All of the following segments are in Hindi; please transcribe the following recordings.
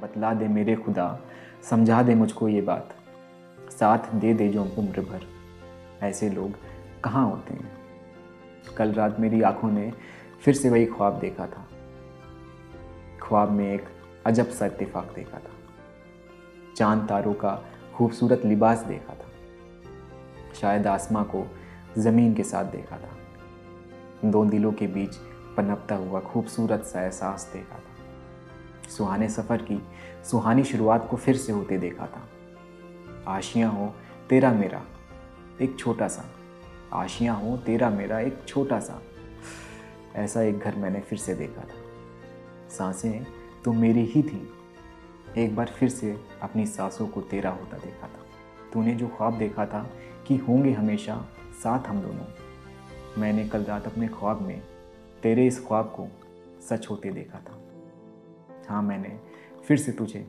बतला दे मेरे खुदा, समझा दे मुझको ये बात, साथ दे दे जो उम्र भर। ऐसे लोग कहाँ होते हैं। कल रात मेरी आंखों ने फिर से वही ख्वाब देखा था। ख्वाब में एक अजब सा इत्तेफाक देखा था। चांद तारों का खूबसूरत लिबास देखा था। शायद आसमां को ज़मीन के साथ देखा था। दो दिलों के बीच पनपता हुआ खूबसूरत सा एहसास देखा था। सुहाने सफ़र की सुहानी शुरुआत को फिर से होते देखा था। आशियाँ हो तेरा मेरा एक छोटा सा, आशियाँ हो तेरा मेरा एक छोटा सा, ऐसा एक घर मैंने फिर से देखा था। सांसें तो मेरी ही थी, एक बार फिर से अपनी सांसों को तेरा होता देखा था। तूने जो ख्वाब देखा था कि होंगे हमेशा साथ हम दोनों, मैंने कल रात अपने ख्वाब में तेरे इस ख्वाब को सच होते देखा था। हाँ, मैंने फिर से तुझे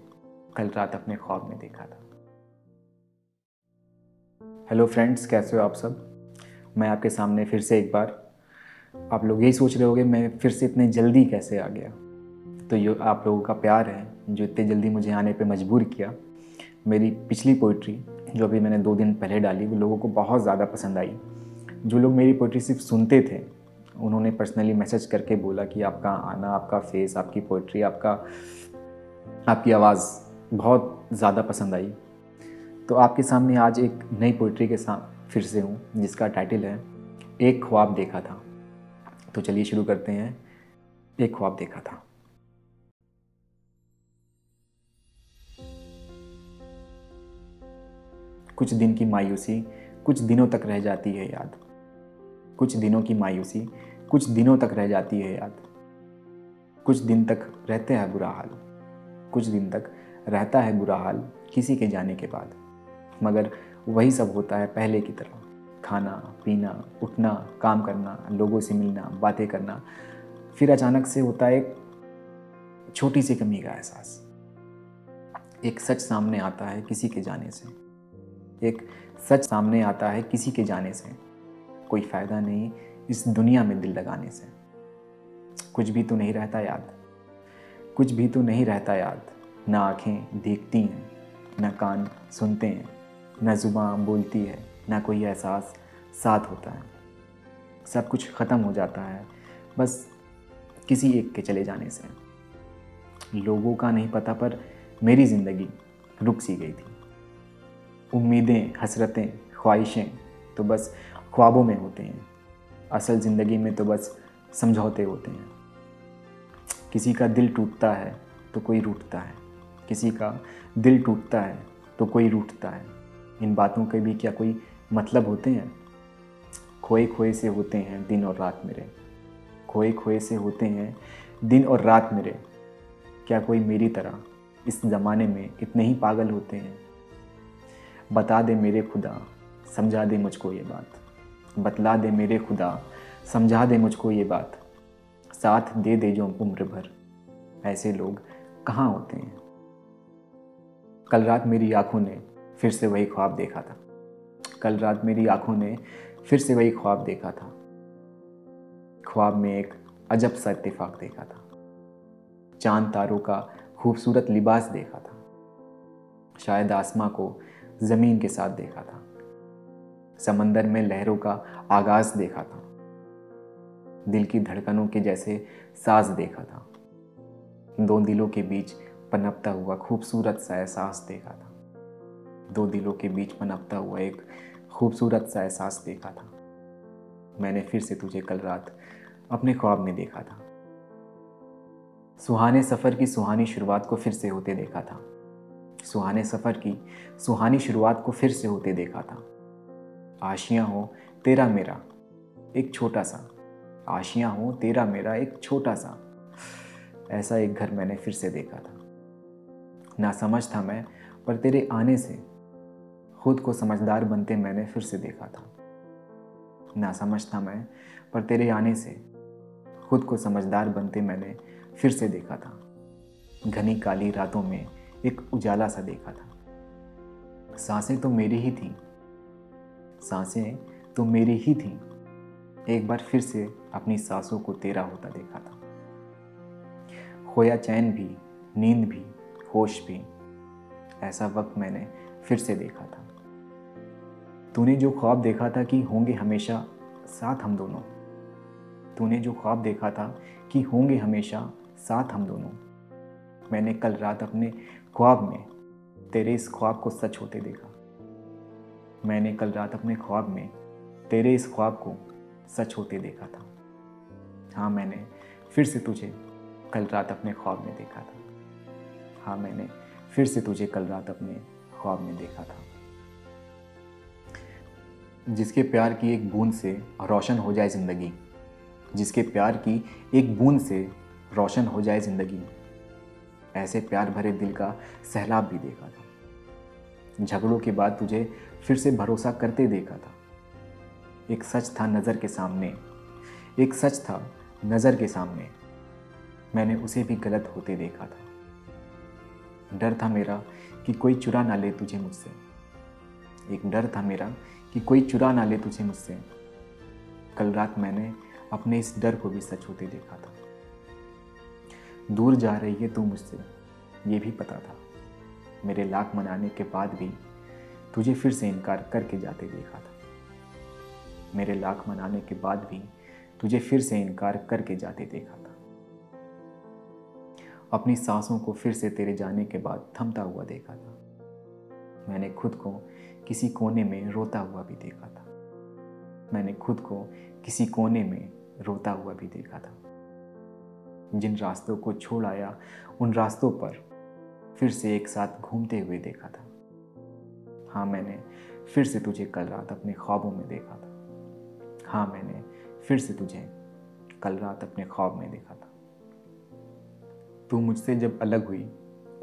कल रात अपने ख्वाब में देखा था। हेलो फ्रेंड्स, कैसे हो आप सब। मैं आपके सामने फिर से एक बार, आप लोग यही सोच रहे होंगे मैं फिर से इतने जल्दी कैसे आ गया। तो ये आप लोगों का प्यार है जो इतने जल्दी मुझे आने पे मजबूर किया। मेरी पिछली पोइट्री जो अभी मैंने 2 दिन पहले डाली वो लोगों को बहुत ज़्यादा पसंद आई। जो लोग मेरी पोइट्री सिर्फ सुनते थे उन्होंने पर्सनली मैसेज करके बोला कि आपका आना, आपका फेस, आपकी पोइट्री, आपकी आवाज़ बहुत ज़्यादा पसंद आई। तो आपके सामने आज एक नई पोइट्री के साथ फिर से हूँ जिसका टाइटल है एक ख्वाब देखा था। तो चलिए शुरू करते हैं। एक ख्वाब देखा था। कुछ दिन की मायूसी कुछ दिनों तक रह जाती है याद। कुछ दिनों की मायूसी कुछ दिनों तक रह जाती है याद। कुछ दिन तक रहते हैं बुरा हाल, कुछ दिन तक रहता है बुरा हाल किसी के जाने के बाद। मगर वही सब होता है पहले की तरह, खाना पीना, उठना, काम करना, लोगों से मिलना, बातें करना। फिर अचानक से होता है एक छोटी सी कमी का एहसास। एक सच सामने आता है किसी के जाने से। एक सच सामने आता है किसी के जाने से। कोई फ़ायदा नहीं इस दुनिया में दिल लगाने से। कुछ भी तो नहीं रहता याद, कुछ भी तो नहीं रहता याद। ना आँखें देखती हैं, ना कान सुनते हैं, ना ज़ुबान बोलती है, ना कोई एहसास साथ होता है। सब कुछ ख़त्म हो जाता है बस किसी एक के चले जाने से। लोगों का नहीं पता पर मेरी ज़िंदगी रुक सी गई थी। उम्मीदें, हसरतें, ख्वाहिशें तो बस ख्वाबों में होते हैं। असल ज़िंदगी में तो बस समझौते होते हैं। किसी का दिल टूटता है तो कोई रूठता है, किसी का दिल टूटता है तो कोई रूठता है। इन बातों के भी क्या कोई मतलब होते हैं। खोए खोए से होते हैं दिन और रात मेरे, खोए खोए से होते हैं दिन और रात मेरे। क्या कोई मेरी तरह इस ज़माने में इतने ही पागल होते हैं। बता दे मेरे खुदा, समझा दे मुझको ये बात, बतला दे मेरे खुदा, समझा दे मुझको ये बात, साथ दे दे जो उम्र भर। ऐसे लोग कहाँ होते हैं। कल रात मेरी आंखों ने फिर से वही ख्वाब देखा था। कल रात मेरी आंखों ने फिर से वही ख्वाब देखा था। ख्वाब में एक अजब सा इत्तेफाक देखा था। चांद तारों का खूबसूरत लिबास देखा था। शायद आसमां को ज़मीन के साथ देखा था। समंदर में लहरों का आगाज देखा था। दिल की धड़कनों के जैसे साज देखा था। दो दिलों के बीच पनपता हुआ खूबसूरत सा एहसास देखा था। दो दिलों के बीच पनपता हुआ एक खूबसूरत सा एहसास देखा था। मैंने फिर से तुझे कल रात अपने ख्वाब में देखा था। सुहाने सफ़र की सुहानी शुरुआत को फिर से होते देखा था। सुहाने सफ़र की सुहानी शुरुआत को फिर से होते देखा था। आशियाँ हो तेरा मेरा एक छोटा सा, आशियाँ हो तेरा मेरा एक छोटा सा, ऐसा एक घर मैंने फिर से देखा था। ना समझ था मैं पर तेरे आने से खुद को समझदार बनते मैंने फिर से देखा था। ना समझ था मैं पर तेरे आने से खुद को समझदार बनते मैंने फिर से देखा था। घनी काली रातों में एक उजाला सा देखा था। सांसें तो मेरी ही थीं, सांसें तो मेरी ही थीं, एक बार फिर से अपनी सांसों को तेरा होता देखा था। खोया चैन भी, नींद भी, होश भी, ऐसा वक्त मैंने फिर से देखा था। तूने जो ख्वाब देखा था कि होंगे हमेशा साथ हम दोनों, तूने जो ख्वाब देखा था कि होंगे हमेशा साथ हम दोनों, मैंने कल रात अपने ख्वाब में तेरे इस ख्वाब को सच होते देखा। मैंने कल रात अपने ख्वाब में तेरे इस ख्वाब को सच होते देखा था। हाँ, मैंने फिर से तुझे कल रात अपने ख्वाब में देखा था। हाँ, मैंने फिर से तुझे कल रात अपने ख्वाब में देखा था। जिसके प्यार की एक बूंद से रोशन हो जाए ज़िंदगी, जिसके प्यार की एक बूंद से रोशन हो जाए ज़िंदगी, ऐसे प्यार भरे दिल का सैलाब भी देखा था। झगड़ों के बाद तुझे फिर से भरोसा करते देखा था। एक सच था नज़र के सामने, एक सच था नज़र के सामने, मैंने उसे भी गलत होते देखा था। डर था मेरा कि कोई चुरा ना ले तुझे मुझसे, एक डर था मेरा कि कोई चुरा ना ले तुझे मुझसे। कल रात मैंने अपने इस डर को भी सच होते देखा था। दूर जा रही है तू मुझसे, ये भी पता था, मेरे लाख मनाने के बाद भी तुझे फिर से इनकार करके जाते देखा था। मेरे लाख मनाने के बाद भी तुझे फिर से इनकार करके जाते देखा था। अपनी सांसों को फिर से तेरे जाने के बाद थमता हुआ देखा था। मैंने खुद को किसी कोने में रोता हुआ भी देखा था। मैंने खुद को किसी कोने में रोता हुआ भी देखा था। जिन रास्तों को छोड़ आया उन रास्तों पर फिर से एक साथ घूमते हुए देखा था। हाँ, मैंने फिर से तुझे कल रात अपने ख्वाबों में देखा था। हाँ, मैंने फिर से तुझे कल रात अपने ख्वाब में देखा था। तू मुझसे जब अलग हुई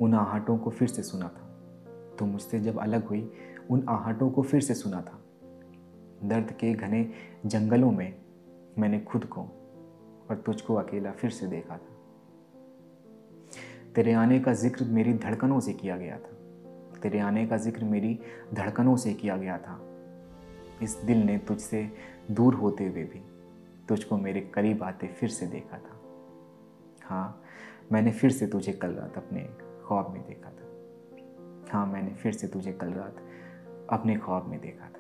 उन आहटों को फिर से सुना था। तू मुझसे जब अलग हुई उन आहटों को फिर से सुना था। दर्द के घने जंगलों में मैंने खुद को और तुझको अकेला फिर से देखा था। तेरे आने का जिक्र मेरी धड़कनों से किया गया था। तेरे आने का जिक्र मेरी धड़कनों से किया गया था। इस दिल ने तुझसे दूर होते हुए भी तुझको मेरे करीब आते फिर से देखा था। हाँ, मैंने फिर से तुझे कल रात अपने ख्वाब में देखा था। हाँ, मैंने फिर से तुझे कल रात अपने ख्वाब में देखा था।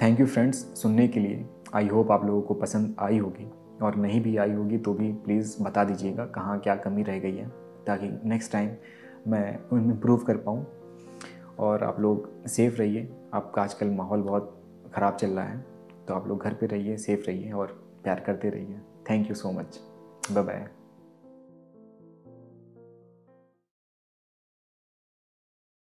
थैंक यू फ्रेंड्स सुनने के लिए। आई होप आप लोगों को पसंद आई होगी, और नहीं भी आई होगी तो भी प्लीज़ बता दीजिएगा कहाँ क्या कमी रह गई है, ताकि नेक्स्ट टाइम मैं इम्प्रूव कर पाऊँ। और आप लोग सेफ़ रहिए। आपका आजकल माहौल बहुत ख़राब चल रहा है, तो आप लोग घर पे रहिए, सेफ़ रहिए और प्यार करते रहिए। Thank you so much. Bye bye.